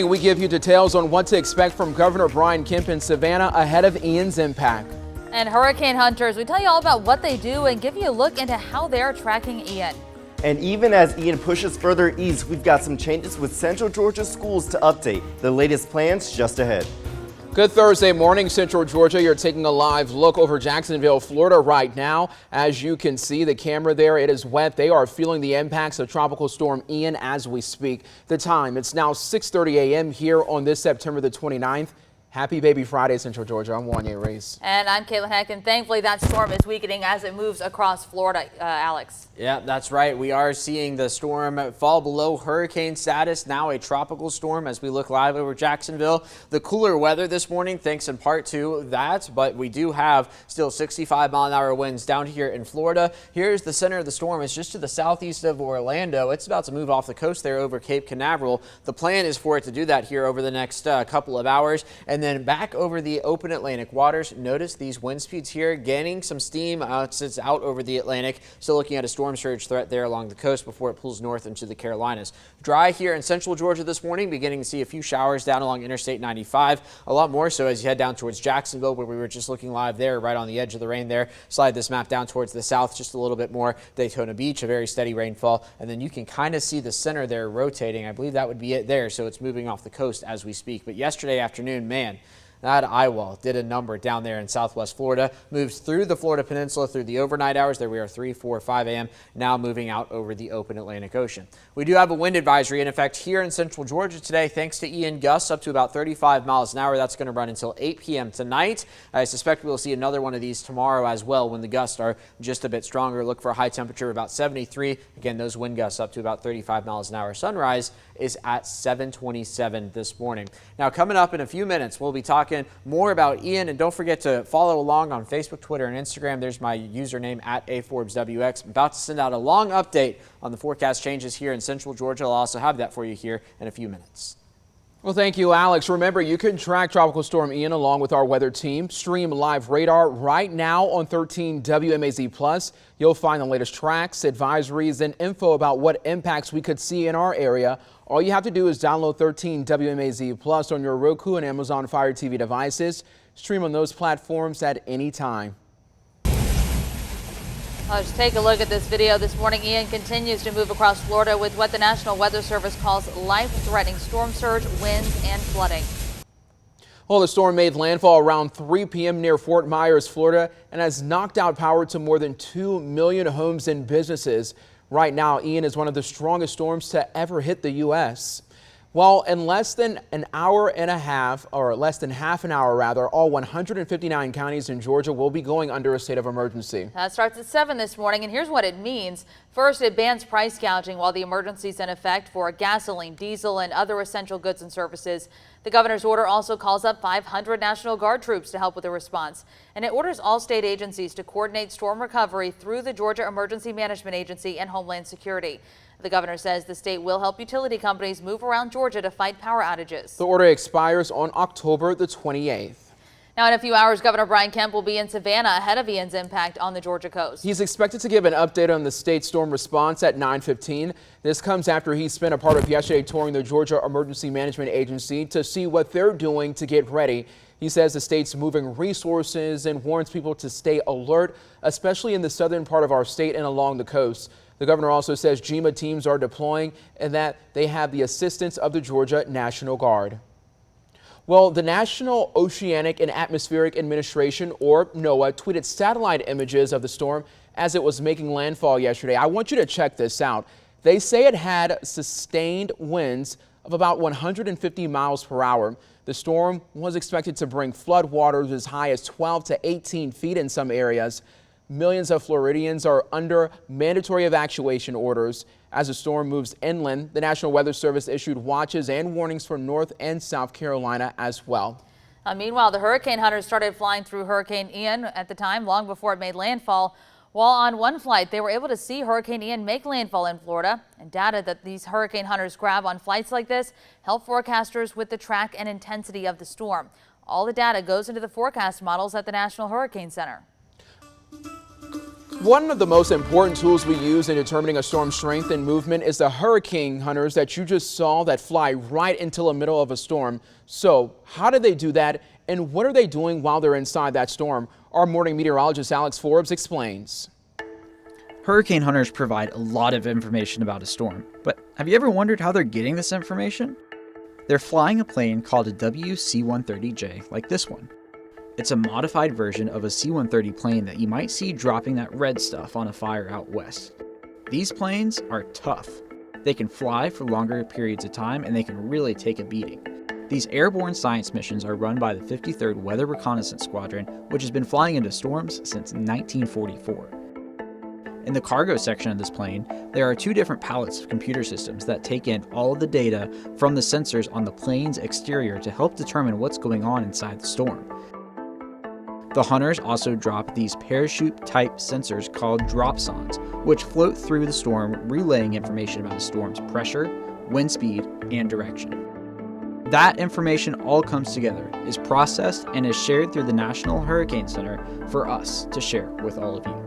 We give you details on what to expect from Governor Brian Kemp in Savannah ahead of Ian's impact. And hurricane hunters, we tell you all about what they do and give you a look into how they're tracking Ian. And even as Ian pushes further east, we've got some changes with Central Georgia schools to update. The latest plans just ahead. Good Thursday morning, Central Georgia. You're taking a live look over Jacksonville, Florida right now. As you can see, the camera there, it is wet. They are feeling the impacts of Tropical Storm Ian as we speak. The time, it's now 6:30 a.m. here on this September the 29th. Happy Baby Friday, Central Georgia. I'm Wanya Reese. And I'm Caitlin Heck, and thankfully that storm is weakening as it moves across Florida, Alex. Yeah, that's right. We are seeing the storm fall below hurricane status, now a tropical storm as we look live over Jacksonville. The cooler weather this morning, thanks in part to that, but we do have still 65-mile-an-hour winds down here in Florida. Here's the center of the storm. It's just to the southeast of Orlando. It's about to move off the coast there over Cape Canaveral. The plan is for it to do that here over the next couple of hours. And then back over the open Atlantic waters, notice these wind speeds here gaining some steam since out over the Atlantic. Still looking at a storm surge threat there along the coast before it pulls north into the Carolinas. Dry here in Central Georgia this morning, beginning to see a few showers down along Interstate 95. A lot more so as you head down towards Jacksonville, where we were just looking live there, right on the edge of the rain there. Slide this map down towards the south just a little bit more. Daytona Beach, a very steady rainfall. And then you can kind of see the center there rotating. I believe that would be it there. So it's moving off the coast as we speak. But yesterday afternoon, man, that eye wall did a number down there in southwest Florida. Moves through the Florida Peninsula through the overnight hours. There we are 3, 4, 5 a.m. Now moving out over the open Atlantic Ocean. We do have a wind advisory in effect here in Central Georgia today thanks to Ian gusts up to about 35 miles an hour. That's going to run until 8 p.m. tonight. I suspect we'll see another one of these tomorrow as well when the gusts are just a bit stronger. Look for a high temperature of about 73. Again, those wind gusts up to about 35 miles an hour. Sunrise is at 7:27 this morning. Now coming up in a few minutes, we'll be talking more about Ian, and don't forget to follow along on Facebook, Twitter, and Instagram. There's my username at AForbesWX. I'm about to send out a long update on the forecast changes here in Central Georgia. I'll also have that for you here in a few minutes. Well, thank you, Alex. Remember, you can track Tropical Storm Ian along with our weather team. Stream live radar right now on 13 WMAZ+. You'll find the latest tracks, advisories, and info about what impacts we could see in our area. All you have to do is download 13 WMAZ+ on your Roku and Amazon Fire TV devices. Stream on those platforms at any time. Let's take a look at this video. This morning, Ian continues to move across Florida with what the National Weather Service calls life-threatening storm surge, winds, and flooding. Well, the storm made landfall around 3 p.m. near Fort Myers, Florida, and has knocked out power to more than 2 million homes and businesses. Right now, Ian is one of the strongest storms to ever hit the U.S. Well, in less than an hour and a half, or less than half an hour rather, all 159 counties in Georgia will be going under a state of emergency. That starts at 7 this morning, and here's what it means. First, it bans price gouging while the emergency is in effect for gasoline, diesel, and other essential goods and services. The governor's order also calls up 500 National Guard troops to help with the response, and it orders all state agencies to coordinate storm recovery through the Georgia Emergency Management Agency and Homeland Security. The governor says the state will help utility companies move around Georgia to fight power outages. The order expires on October the 28th. Now, in a few hours, Governor Brian Kemp will be in Savannah ahead of Ian's impact on the Georgia coast. He's expected to give an update on the state storm response at 9:15. This comes after he spent a part of yesterday touring the Georgia Emergency Management Agency to see what they're doing to get ready. He says the state's moving resources and warns people to stay alert, especially in the southern part of our state and along the coast. The governor also says GEMA teams are deploying and that they have the assistance of the Georgia National Guard. Well, the National Oceanic and Atmospheric Administration, or NOAA, tweeted satellite images of the storm as it was making landfall yesterday. I want you to check this out. They say it had sustained winds of about 150 miles per hour. The storm was expected to bring floodwaters as high as 12 to 18 feet in some areas. Millions of Floridians are under mandatory evacuation orders. As the storm moves inland, the National Weather Service issued watches and warnings for North and South Carolina as well. Meanwhile, the hurricane hunters started flying through Hurricane Ian at the time, long before it made landfall. While on one flight, they were able to see Hurricane Ian make landfall in Florida. And data that these hurricane hunters grab on flights like this help forecasters with the track and intensity of the storm. All the data goes into the forecast models at the National Hurricane Center. One of the most important tools we use in determining a storm's strength and movement is the hurricane hunters that you just saw that fly right into the middle of a storm. So how did they do that, and what are they doing while they're inside that storm? Our morning meteorologist Alex Forbes explains. Hurricane hunters provide a lot of information about a storm, but have you ever wondered how they're getting this information? They're flying a plane called a WC-130J like this one. It's a modified version of a C-130 plane that you might see dropping that red stuff on a fire out west. These planes are tough. They can fly for longer periods of time and they can really take a beating. These airborne science missions are run by the 53rd Weather Reconnaissance Squadron, which has been flying into storms since 1944. In the cargo section of this plane, there are two different pallets of computer systems that take in all of the data from the sensors on the plane's exterior to help determine what's going on inside the storm. The hunters also drop these parachute-type sensors called dropsondes, which float through the storm, relaying information about the storm's pressure, wind speed, and direction. That information all comes together, is processed, and is shared through the National Hurricane Center for us to share with all of you.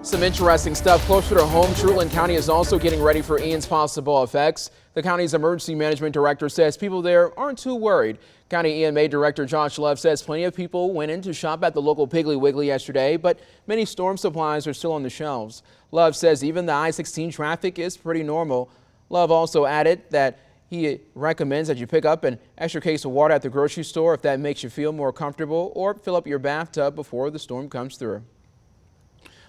Some interesting stuff closer to home. Truland County is also getting ready for Ian's possible effects. The county's emergency management director says people there aren't too worried. County EMA Director Josh Love says plenty of people went in to shop at the local Piggly Wiggly yesterday, but many storm supplies are still on the shelves. Love says even the I-16 traffic is pretty normal. Love also added that he recommends that you pick up an extra case of water at the grocery store if that makes you feel more comfortable, or fill up your bathtub before the storm comes through.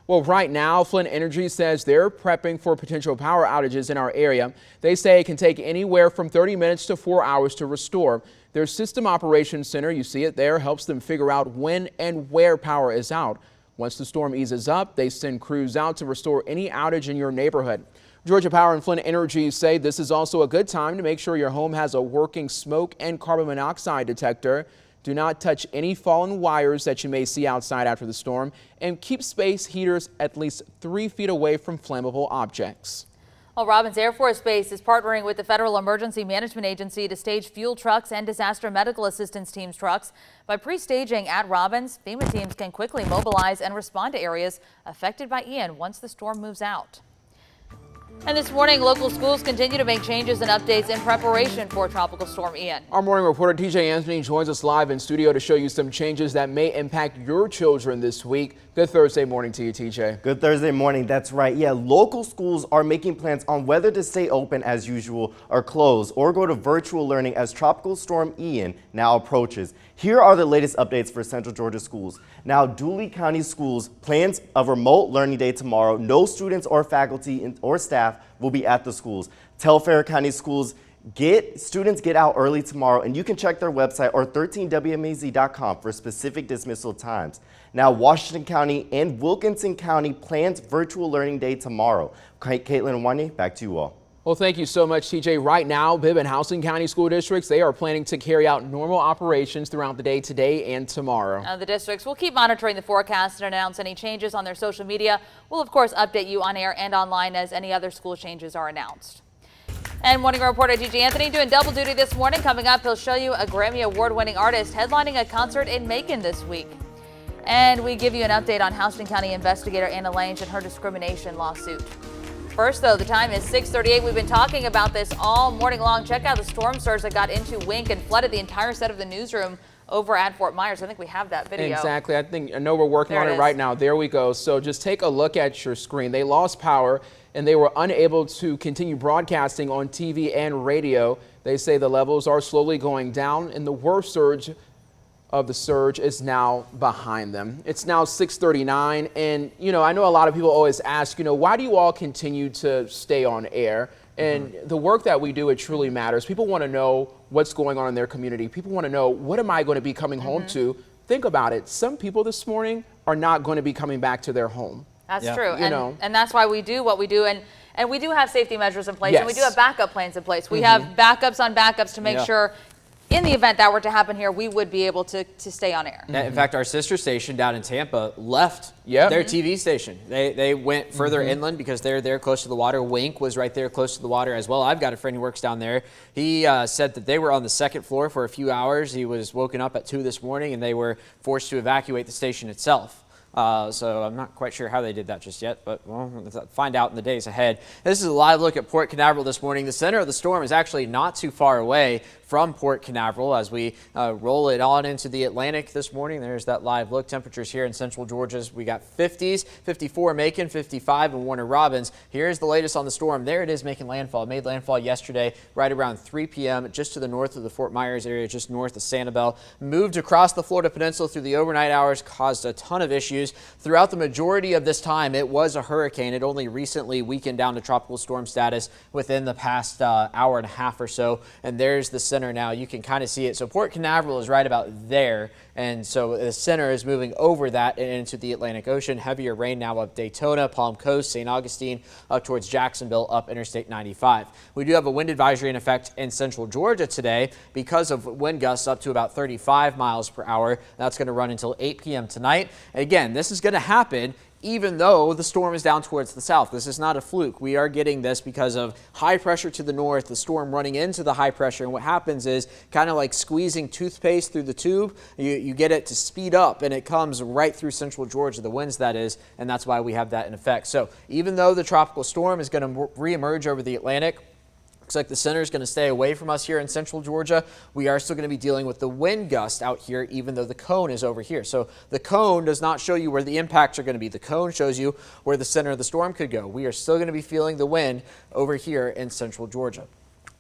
Well, right now, Flint Energy says they're prepping for potential power outages in our area. They say it can take anywhere from 30 minutes to 4 hours to restore. Their System Operations Center, you see it there, helps them figure out when and where power is out. Once the storm eases up, they send crews out to restore any outage in your neighborhood. Georgia Power and Flint Energy say this is also a good time to make sure your home has a working smoke and carbon monoxide detector. Do not touch any fallen wires that you may see outside after the storm, and keep space heaters at least 3 feet away from flammable objects. Well, Robins Air Force Base is partnering with the Federal Emergency Management Agency to stage fuel trucks and disaster medical assistance teams trucks. By pre-staging at Robins, FEMA teams can quickly mobilize and respond to areas affected by Ian once the storm moves out. And this morning, local schools continue to make changes and updates in preparation for Tropical Storm Ian. Our morning reporter TJ Anthony joins us live in studio to show you some changes that may impact your children this week. Good Thursday morning to you, TJ. Good Thursday morning, that's right. Yeah, local schools are making plans on whether to stay open as usual or close or go to virtual learning as Tropical Storm Ian now approaches. Here are the latest updates for Central Georgia schools. Now, Dooley County Schools plans a remote learning day tomorrow. No students or faculty or staff will be at the schools. Telfair County Schools students get out early tomorrow, and you can check their website or 13wmaz.com for specific dismissal times. Now, Washington County and Wilkinson County plans virtual learning day tomorrow. Caitlin and Wanye, back to you all. Well, thank you so much, TJ. Right now, Bibb and Houston County School Districts, they are planning to carry out normal operations throughout the day today and tomorrow. The districts will keep monitoring the forecast and announce any changes on their social media. We'll, of course, update you on air and online as any other school changes are announced. And morning reporter TJ Anthony doing double duty this morning. Coming up, he'll show you a Grammy Award-winning artist headlining a concert in Macon this week. And we give you an update on Houston County investigator Anna Lange and her discrimination lawsuit. First, though, the time is 6:38. We've been talking about this all morning long. Check out the storm surge that got into Wink and flooded the entire set of the newsroom over at Fort Myers. I think we have that video. Exactly. I know we're working on it right now. There we go. So just take a look at your screen. They lost power and they were unable to continue broadcasting on TV and radio. They say the levels are slowly going down and the worst surge of the surge is now behind them. It's now 6:39, and I know a lot of people always ask, why do you all continue to stay on air? And the work that we do, it truly matters. People want to know what's going on in their community. People want to know, what am I going to be coming home to? Think about it. Some people this morning are not going to be coming back to their home. That's true. And that's why we do what we do. And we do have safety measures in place, yes. And we do have backup plans in place. We have backups on backups to make sure in the event that were to happen here, we would be able to stay on air. In fact, our sister station down in Tampa left their TV station. They went further inland because they're there close to the water. Wink was right there close to the water as well. I've got a friend who works down there. He said that they were on the second floor for a few hours. He was woken up at 2 this morning and they were forced to evacuate the station itself. So I'm not quite sure how they did that just yet, but we'll find out in the days ahead. This is a live look at Port Canaveral this morning. The center of the storm is actually not too far away from Port Canaveral as we roll it on into the Atlantic this morning. There's that live look. Temperatures here in central Georgia, we got 50s, 54 Macon, 55 in Warner Robins. Here's the latest on the storm. There it is making landfall. It made landfall yesterday right around 3 p.m. just to the north of the Fort Myers area, just north of Sanibel. Moved across the Florida Peninsula through the overnight hours, caused a ton of issues. Throughout the majority of this time, it was a hurricane. It only recently weakened down to tropical storm status within the past hour and a half or so. And there's the center now. You can kind of see it. So Port Canaveral is right about there. And so the center is moving over that and into the Atlantic Ocean. Heavier rain now up Daytona, Palm Coast, St. Augustine, up towards Jacksonville, up Interstate 95. We do have a wind advisory in effect in central Georgia today because of wind gusts up to about 35 miles per hour. That's going to run until 8 p.m. tonight. Again, this is going to happen even though the storm is down towards the south. This is not a fluke. We are getting this because of high pressure to the north, the storm running into the high pressure. And what happens is kind of like squeezing toothpaste through the tube. You get it to speed up and it comes right through central Georgia, the winds that is, and that's why we have that in effect. So even though the tropical storm is going to reemerge over the Atlantic, looks like the center is going to stay away from us here in central Georgia. We are still going to be dealing with the wind gust out here, even though the cone is over here. So the cone does not show you where the impacts are going to be. The cone shows you where the center of the storm could go. We are still going to be feeling the wind over here in central Georgia.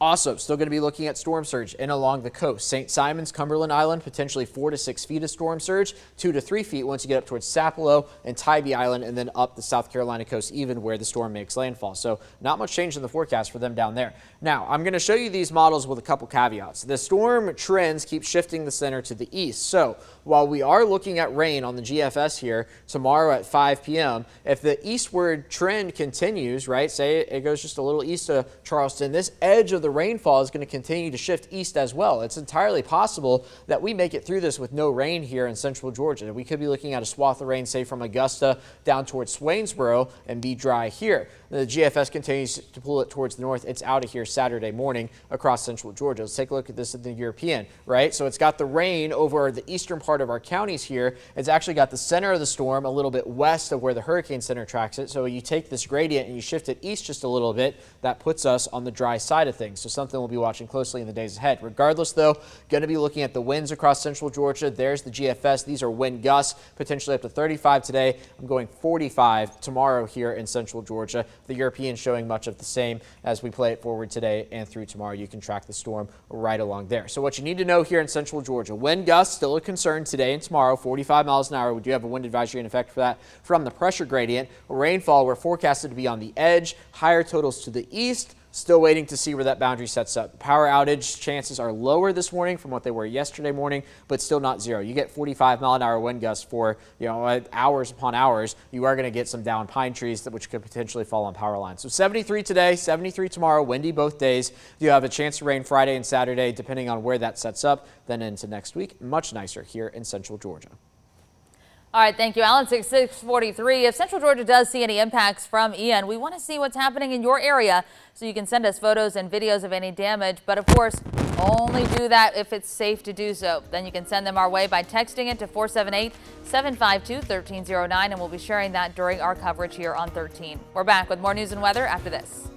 Also, still going to be looking at storm surge in along the coast. St. Simons, Cumberland Island, potentially 4 to 6 feet of storm surge, 2 to 3 feet once you get up towards Sapelo and Tybee Island, and then up the South Carolina coast, even where the storm makes landfall. So not much change in the forecast for them down there. Now, I'm going to show you these models with a couple caveats. The storm trends keep shifting the center to the east. So while we are looking at rain on the GFS here tomorrow at 5 p.m., if the eastward trend continues, right, say it goes just a little east of Charleston, this edge of the rainfall is going to continue to shift east as well. It's entirely possible that we make it through this with no rain here in central Georgia. We could be looking at a swath of rain, say from Augusta down towards Swainsboro, and be dry here. The GFS continues to pull it towards the north. It's out of here Saturday morning across central Georgia. Let's take a look at this in the European, right? So it's got the rain over the eastern part of our counties here. It's actually got the center of the storm a little bit west of where the hurricane center tracks it. So you take this gradient and you shift it east just a little bit. That puts us on the dry side of things. So something we'll be watching closely in the days ahead. Regardless, though, going to be looking at the winds across central Georgia. There's the GFS. These are wind gusts, potentially up to 35 today. I'm going 45 tomorrow here in central Georgia. The European showing much of the same as we play it forward today and through tomorrow. You can track the storm right along there. So what you need to know here in central Georgia, wind gusts still a concern today and tomorrow, 45 miles an hour. We do have a wind advisory in effect for that from the pressure gradient. Rainfall, we're forecasted to be on the edge, higher totals to the east. Still waiting to see where that boundary sets up. Power outage chances are lower this morning from what they were yesterday morning, but still not zero. You get 45-mile-an-hour wind gusts for hours upon hours. You are going to get some downed pine trees which could potentially fall on power lines. So 73 today, 73 tomorrow, windy both days. You have a chance to rain Friday and Saturday, depending on where that sets up. Then into next week, much nicer here in central Georgia. All right, thank you, Alan. 6:43. If Central Georgia does see any impacts from Ian, we want to see what's happening in your area, so you can send us photos and videos of any damage. But of course, only do that if it's safe to do so. Then you can send them our way by texting it to 478-752-1309, and we'll be sharing that during our coverage here on 13. We're back with more news and weather after this.